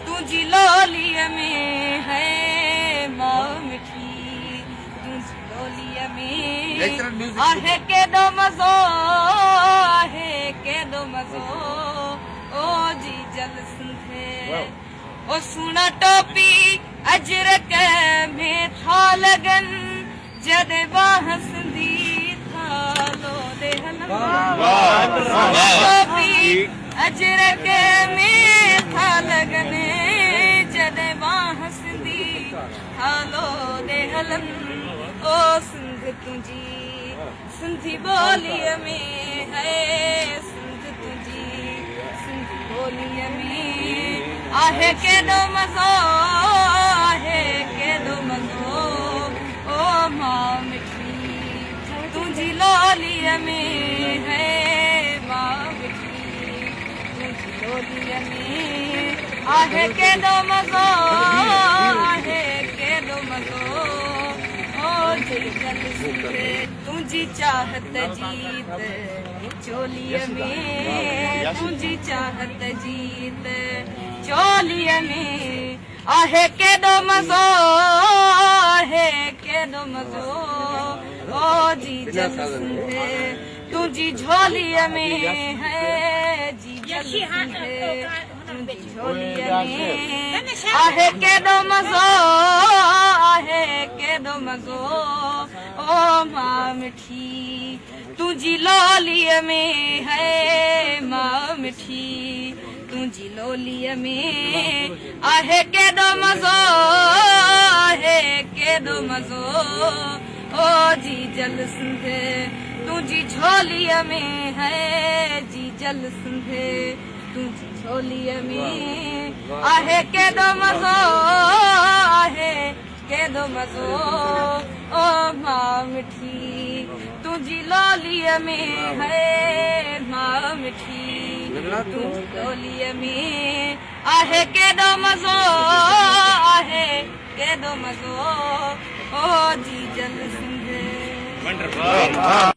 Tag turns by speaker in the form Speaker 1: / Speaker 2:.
Speaker 1: तुझी लोलिया में है माँ मिठी, तुझी लोलिया में आहे के दो मजो, आहे के दो मजो, ओ जी जल सिंधे ओ सुना टोपी अजरक में था लगन, जदे बाह सिंधी था लो दे टोपी अजरक में था लगन, जदे बाह सिंधी था लो दे हलन। ओ सिंध तुझी सिंधी बोलिया में है, सिंध तुझी सिंधी बोलिया में आहे के दो मजो, आहे के दो मजो, ओ माँ मिठी तुझी लोलिया में है माँ मिठी, तुझी लोलिया में आहे के दो मजो, आहे के दो मजो, ओ जी जल सिंधे तुझी चाहत जीत चोलिया में, तुझी चाहत जीत चोलिया में आहे के दो मजो, आहे के दो मजो, ओ जी जल सिंधे तुझी झोलिया में है जी जल सिंधे, तुझी झोलिया में आहे के दो मजो, आहे के दो मजो, ओ माँ मिठी तुझी लोलिया में है माँ मिठी, तुझी लोलिया में आहे के दो मजो, आहे के दो मजो, ओ जी जल सिंधे तुझी झोलिया में है जी जल सिंधे, तुझी झोलिया में आहे के दो मजो, आहे के दो मजो, ओ माँ मिठी तुझी लोलिया में है माँ मिठी, तुझी लोलिया में आहे के दो मजो, आहे के दो मजो, ओ जी जल सिंधे।